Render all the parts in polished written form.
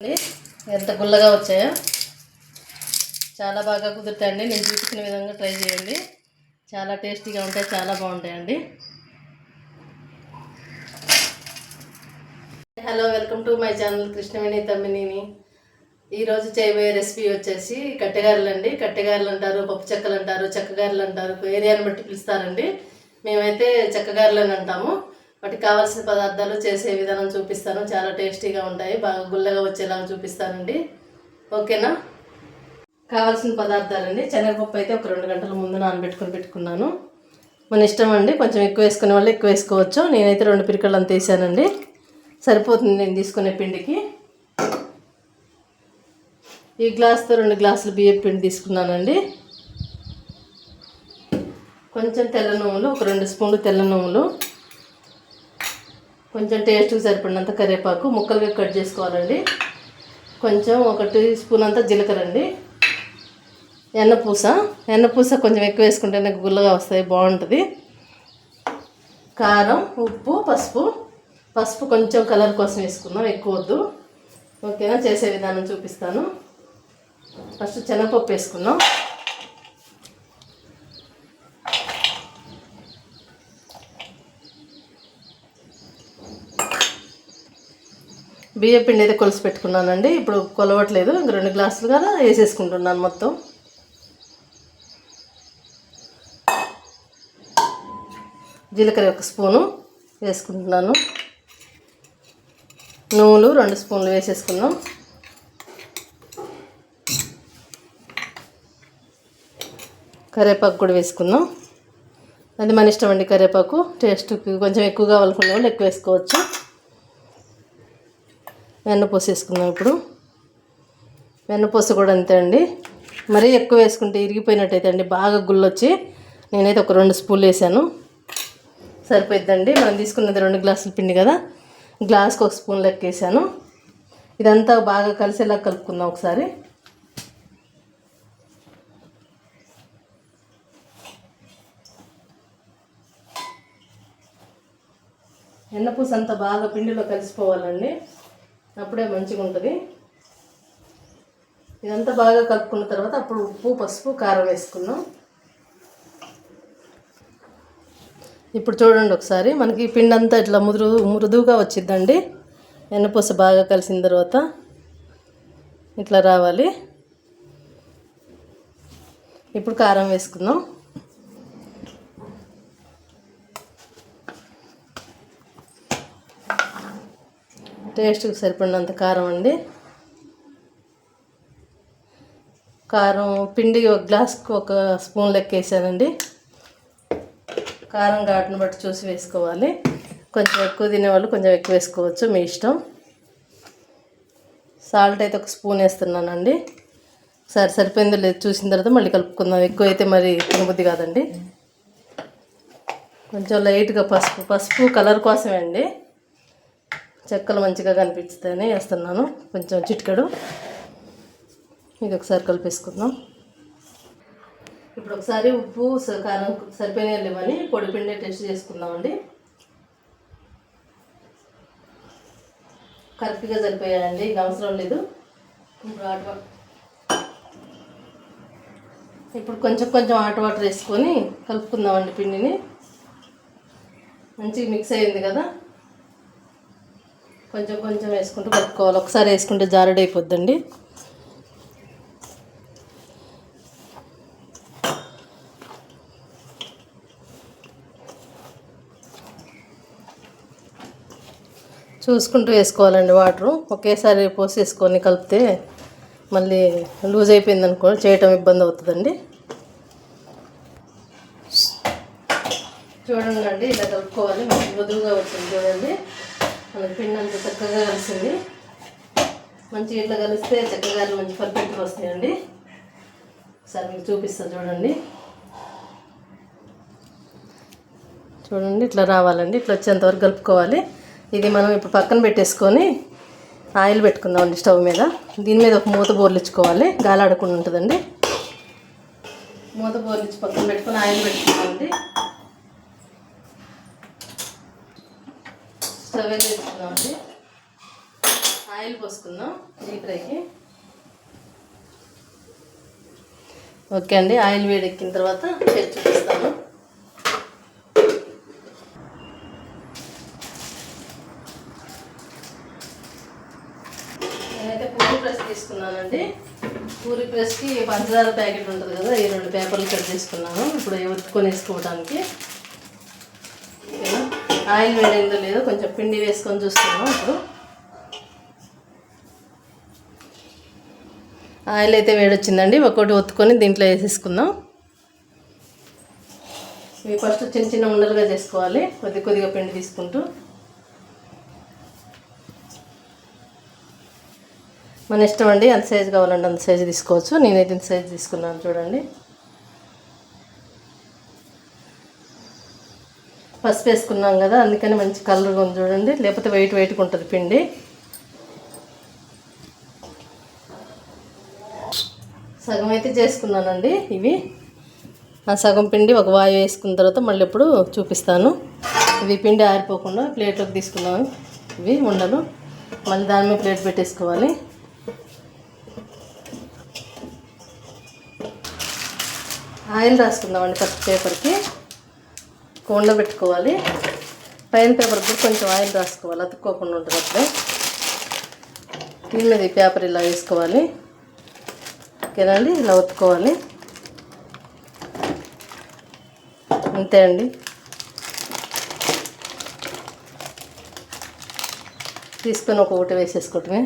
ఎంత గుల్లగా వచ్చాయో చాలా బాగా కుదురుతాయండి. నేను చూపించిన విధంగా ట్రై చేయండి. చాలా టేస్టీగా ఉంటాయి, చాలా బాగుంటాయండి. Hello, welcome to my channel Krishnaveni Tammineni. ఈరోజు చేయబోయే రెసిపీ వచ్చేసి కట్టెగారెలు అండి. కట్టెగారెలు అంటారు, పప్పు చెక్కలు అంటారు, చెక్కగారెలు అంటారు, ఏరియాని బట్టి పిలుస్తారండి. మేమైతే చెక్కగారెలు అని అంటాము. వాటికి కావాల్సిన పదార్థాలు చేసే విధానం చూపిస్తాను. చాలా టేస్టీగా ఉంటాయి, బాగా గుల్లగా వచ్చేలాగా చూపిస్తానండి. ఓకేనా? కావాల్సిన పదార్థాలండి. శనగపప్పు అయితే ఒక 2 గంటల ముందు పెట్టుకున్నాను. మన ఇష్టం అండి, కొంచెం ఎక్కువ వేసుకునే వాళ్ళు ఎక్కువ వేసుకోవచ్చు. నేనైతే 2 పిరికలు అంత వేసానండి, సరిపోతుంది నేను తీసుకునే పిండికి. ఈ గ్లాస్తో 2 గ్లాసులు బియ్యం పిండి తీసుకున్నానండి. కొంచెం తెల్ల నువ్వులు, ఒక 2 స్పూన్లు తెల్ల నువ్వులు, కొంచెం టేస్ట్కి సరిపడినంత కరివేపాకు ముక్కలుగా కట్ చేసుకోవాలండి. కొంచెం 1 టీ స్పూన్ అంత జీలకర్ర అండి. ఎన్నపూస కొంచెం ఎక్కువ వేసుకుంటే నాకు గుల్లగా వస్తాయి, బాగుంటుంది. కారం, ఉప్పు, పసుపు కొంచెం కలర్ కోసం వేసుకుందాం, ఎక్కువ వద్దు. ఓకేనా? చేసే విధానం చూపిస్తాను. ఫస్ట్ శనగపప్పు వేసుకుందాం. బియ్యం పిండి అయితే కొలిసి పెట్టుకున్నానండి. ఇప్పుడు కొలవట్లేదు, ఇంక 2 గ్లాసులు కదా వేసేసుకుంటున్నాను మొత్తం. జీలకర్ర 1 స్పూను వేసుకుంటున్నాను. నువ్వులు 2 స్పూన్లు వేసేసుకుందాం. కరివేపాకు కూడా వేసుకుందాం. అది మన ఇష్టం అండి. కరివేపాకు టేస్ట్కి కొంచెం ఎక్కువ కావాలనుకునే వాళ్ళు ఎక్కువ వేసుకోవచ్చు. వెన్నపూస వేసుకుందాం. ఇప్పుడు వెన్నపూస కూడా అంతే అండి, మరీ ఎక్కువ వేసుకుంటే ఇరిగిపోయినట్టయితే అండి, బాగా గుల్లొచ్చి. నేనైతే ఒక 2 స్పూన్లు వేసాను, సరిపోద్దండి. మనం తీసుకున్నది 2 గ్లాసుల పిండి కదా, గ్లాస్కి 1 స్పూన్ లెక్క వేసాను. ఇదంతా బాగా కలిసేలా కలుపుకుందాం ఒకసారి. వెన్నపూస అంతా బాగా పిండిలో కలిసిపోవాలండి, అప్పుడే మంచిగా ఉంటుంది. ఇదంతా బాగా కలుపుకున్న తర్వాత అప్పుడు ఉప్పు, పసుపు, కారం వేసుకుందాం. ఇప్పుడు చూడండి ఒకసారి, మనకి పిండి అంతా ఇట్లా మృదువుగా వచ్చిద్దండి. వెన్నపూస బాగా కలిసిన తర్వాత ఇట్లా రావాలి. ఇప్పుడు కారం వేసుకుందాం. టేస్ట్కి సరిపడినంత కారం అండి. కారం పిండి 1 గ్లాస్కి 1 స్పూన్ లెక్క వేసానండి. కారం ఘాటును బట్టి చూసి వేసుకోవాలి. కొంచెం ఎక్కువ తినేవాళ్ళు కొంచెం ఎక్కువ వేసుకోవచ్చు, మీ ఇష్టం. సాల్ట్ అయితే 1 స్పూన్ వేస్తున్నానండి. సరిపోయిందో లేదు చూసిన తర్వాత మళ్ళీ కలుపుకుందాం. ఎక్కువ అయితే మరి తినబుద్ధి కాదండి. కొంచెం లైట్గా పసుపు కలర్ కోసమే అండి, చెక్కలు మంచిగా కనిపిస్తాయని వేస్తున్నాను. కొంచెం చిటికెడు. ఇది ఒకసారి కలిపేసుకుందాం. ఇప్పుడు ఒకసారి ఉప్పు, కారం సరిపోయినాయి లేవని పొడి పిండి టెస్ట్ చేసుకుందామండి. కరెక్ట్గా సరిపోయాయండి, ఇంకా అవసరం లేదు. ఇప్పుడు కొంచెం హాట్ వాటర్ వేసుకొని కలుపుకుందామండి పిండిని. మంచిగా మిక్స్ అయ్యింది కదా, కొంచెం వేసుకుంటూ కలుపుకోవాలి. ఒకసారి వేసుకుంటే జారుడైపోద్దండి. చూసుకుంటూ వేసుకోవాలండి వాటరు. ఒకేసారి పోసేసుకొని కలిపితే మళ్ళీ లూజ్ అయిపోయింది అనుకో, చేయటం ఇబ్బంది అవుతుందండి. చూడండి, ఇలా కలుపుకోవాలి. మంచి మృదువుగా వచ్చింది చూడండి. మనకి పిండి అంతా చక్కగా కలిసింది. మంచిగా ఇట్లా కలిస్తే చక్కగా మంచి పర్ఫెక్ట్గా వస్తాయండి. ఒకసారి మీకు చూపిస్తాను చూడండి. ఇట్లా రావాలండి. ఇట్లా వచ్చేంతవరకు కలుపుకోవాలి. ఇది మనం ఇప్పుడు పక్కన పెట్టేసుకొని ఆయిల్ పెట్టుకుందామండి స్టవ్ మీద. దీని మీద ఒక మూత బోర్లించుకోవాలి, గాలాడకుండా ఉంటుందండి. మూత బోర్లించి పక్కన పెట్టుకొని ఆయిల్ పెట్టుకుందామండి. స్టవ్ వేసుకుందామండి. ఆయిల్ పోసుకుందాం డీప్ ఫ్రైకి. ఓకే అండి, ఆయిల్ వేడెక్కిన తర్వాత చేసి చూపిస్తాను. నేనైతే పూరీ ప్రెస్ తీసుకున్నానండి. పూరీ ప్రెస్కి పంచదార ప్యాకెట్ ఉంటుంది కదా, ఈ 2 పేపర్లు కట్ చేసుకున్నాను. ఇప్పుడు ఒత్తుకొని వేసుకోవడానికి. ఆయిల్ వేడైందో లేదో కొంచెం పిండి వేసుకొని చూస్తున్నాం. ఇప్పుడు ఆయిల్ అయితే వేడొచ్చిందండి. ఒక్కొక్కటి ఒత్తుకొని దీంట్లో వేసేసుకుందాం. ఇవి ఫస్ట్ చిన్న చిన్న ఉండలుగా చేసుకోవాలి, కొద్ది కొద్దిగా పిండి తీసుకుంటూ. మన ఇష్టం అండి, ఎంత సైజు కావాలంటే అంత సైజు తీసుకోవచ్చు. నేనైతే ఇంత సైజు తీసుకున్నాను చూడండి. పసుపు వేసుకున్నాం కదా, అందుకని మంచి కలర్గా ఉంది చూడండి, లేకపోతే వెయిట్గా ఉంటుంది పిండి. సగం అయితే చేసుకున్నానండి ఇవి. ఆ సగం పిండి ఒక వాయి వేసుకున్న తర్వాత మళ్ళీ ఎప్పుడు చూపిస్తాను. ఇవి పిండి ఆరిపోకుండా ప్లేట్లోకి తీసుకున్నాను. ఇవి ఉండలు మళ్ళీ దాని మీద ప్లేట్ పెట్టేసుకోవాలి. ఆయిల్ రాసుకుందామండి ఫస్ట్ పేపర్కి. కొండ పెట్టుకోవాలి. పైన పేపర్ కూడా కొంచెం ఆయిల్ రాసుకోవాలి, అతుక్కోకుండా ఉంటుంది అప్పుడే. దీని మీద ఈ పేపర్ ఇలా వేసుకోవాలి. ఓకేనండి, ఇలా ఒత్తుకోవాలి. అంతే అండి. తీసుకొని ఒక్కొక్కటి వేసేసుకోవటమే.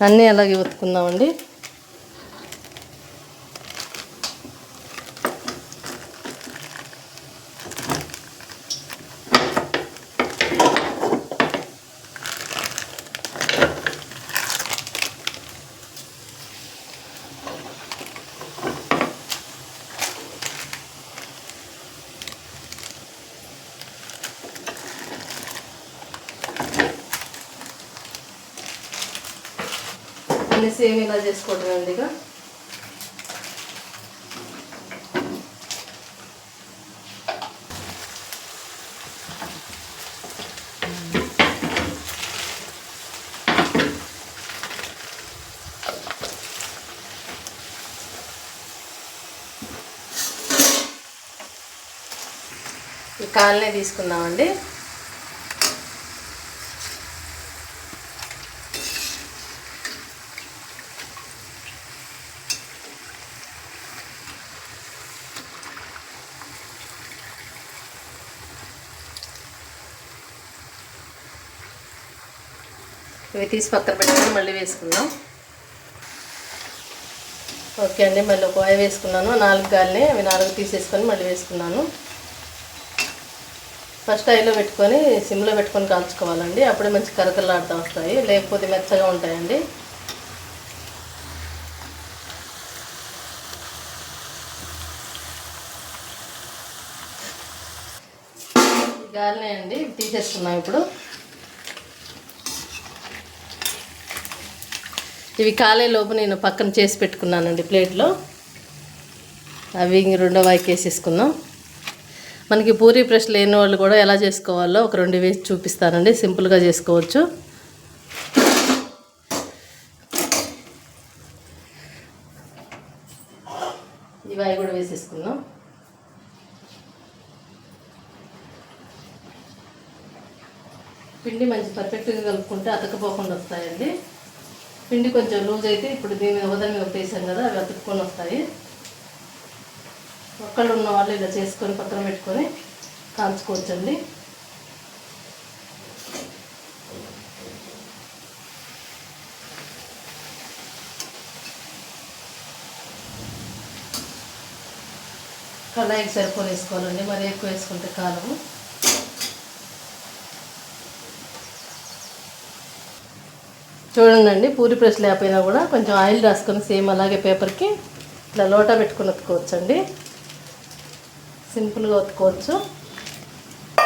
అన్నీ అలాగే ఒత్తుకుందామండి. అన్నీ సేమ్ ఇలా చేసుకోవటం అండి. ఇక ఈ కాలనే తీసుకుందామండి. ఇవి తీసి పక్కన పెట్టుకొని మళ్ళీ వేసుకుందాం. ఓకే అండి, మళ్ళీ ఒక వాయి వేసుకున్నాను. 4 గాలిని అవి 4 తీసేసుకొని మళ్ళీ వేసుకున్నాను. ఫస్ట్ ఆయిల్లో పెట్టుకొని సిమ్లో పెట్టుకొని కాల్చుకోవాలండి. అప్పుడే మంచి కరకరలాడుతూ వస్తాయి, లేకపోతే మెత్తగా ఉంటాయండి. గాలినే అండి తీసేసుకున్నాం. ఇప్పుడు ఇవి కాలే లోపు నేను పక్కన చేసి పెట్టుకున్నానండి ప్లేట్లో. అవి 2వ వాయికి వేసేసుకుందాం. మనకి పూరీ ప్రెస్ లేని వాళ్ళు కూడా ఎలా చేసుకోవాలో ఒక 2 వేసి చూపిస్తానండి. సింపుల్గా చేసుకోవచ్చు. ఈ వాయి కూడా వేసేసుకుందాం. పిండి మంచి పర్ఫెక్ట్గా కలుపుకుంటే అతకపోకుండా వస్తాయండి. పిండి కొంచెం లూజ్ అయితే ఇప్పుడు దీని మీద వదల మీద వేసాం కదా, అవి అతుక్కొని వస్తాయి. ఒక్కళ్ళు ఉన్న వాళ్ళు ఇలా చేసుకొని పక్కన పెట్టుకొని కాల్చుకోవచ్చండి. కళాయికి సరిపోని వేసుకోవాలండి, మరి ఎక్కువ వేసుకుంటే కాలము. చూడండి, పూరి ప్రెస్ లేకపోయినా కూడా కొంచెం ఆయిల్ రాసుకొని సేమ్ అలాగే పేపర్కి ఇట్లా లోటా పెట్టుకొని ఒత్తుకోవచ్చండి. సింపుల్గా ఒత్తుకోవచ్చు.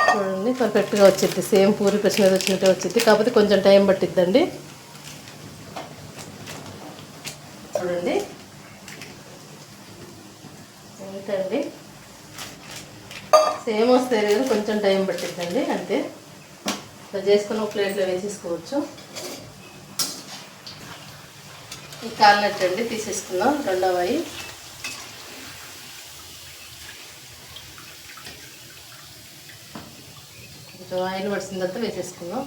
చూడండి, పర్ఫెక్ట్గా వచ్చింది. సేమ్ పూరి ప్రెస్ మీద వచ్చినట్టే వచ్చింది, కాకపోతే కొంచెం టైం పట్టిద్దండి. చూడండి, ఏంటండి సేమ్ వస్తాయి కదా, కొంచెం టైం పట్టిద్దండి అంతే. ఇట్లా చేసుకుని ఒక ప్లేట్లో వేసేసుకోవచ్చు. ఈ కాలినట్టండి తీసేసుకుందాం. రెండవ వాయి కొంచెం ఆయిల్ పడిసిన తర్వాత వేసేసుకుందాం.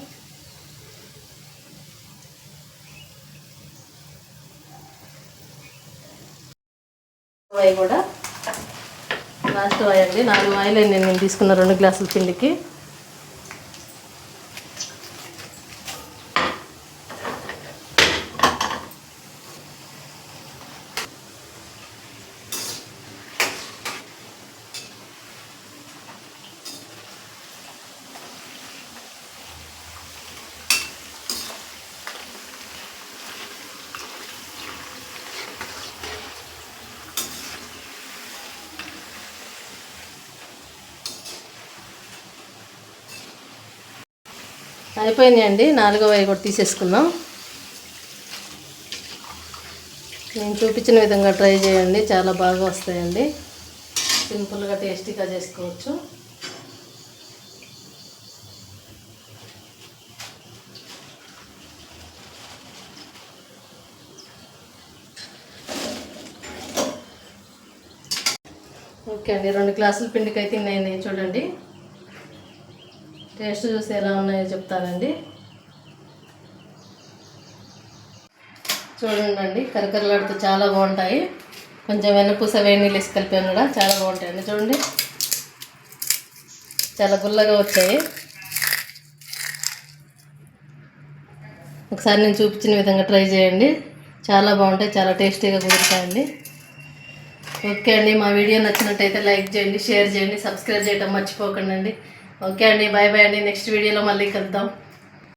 వాయి కూడా లాస్ట్ వాయి అండి. 4 వాయిలు నేను తీసుకున్న 2 గ్లాసుల పిండికి. అయిపోయినాయండి. 4వ వాయి కూడా తీసేసుకుందాం. నేను చూపించిన విధంగా ట్రై చేయండి, చాలా బాగా వస్తాయండి. సింపుల్గా టేస్టీగా చేసుకోవచ్చు. ఓకే అండి, 2 గ్లాసుల పిండికి అయితే నేను చూడండి, టేస్ట్ చూసి ఎలా ఉన్నాయో చెప్తానండి. చూడండి, కరకరలాడుతూ చాలా బాగుంటాయి. కొంచెం వెన్నపూస వేడి నీళ్ళు వేసి కలిపాను కూడా, చాలా బాగుంటాయండి. చూడండి, చాలా గుల్లగా వచ్చాయి. ఒకసారి నేను చూపించిన విధంగా ట్రై చేయండి, చాలా బాగుంటాయి, చాలా టేస్టీగా కుదురుతాయండి. ఓకే అండి, మా వీడియో నచ్చినట్టయితే లైక్ చేయండి, షేర్ చేయండి, సబ్స్క్రైబ్ చేయడం మర్చిపోకండి. ఓకే అండి, బాయ్ బాయ్ అండి. నెక్స్ట్ వీడియోలో మళ్ళీ కలుద్దాం.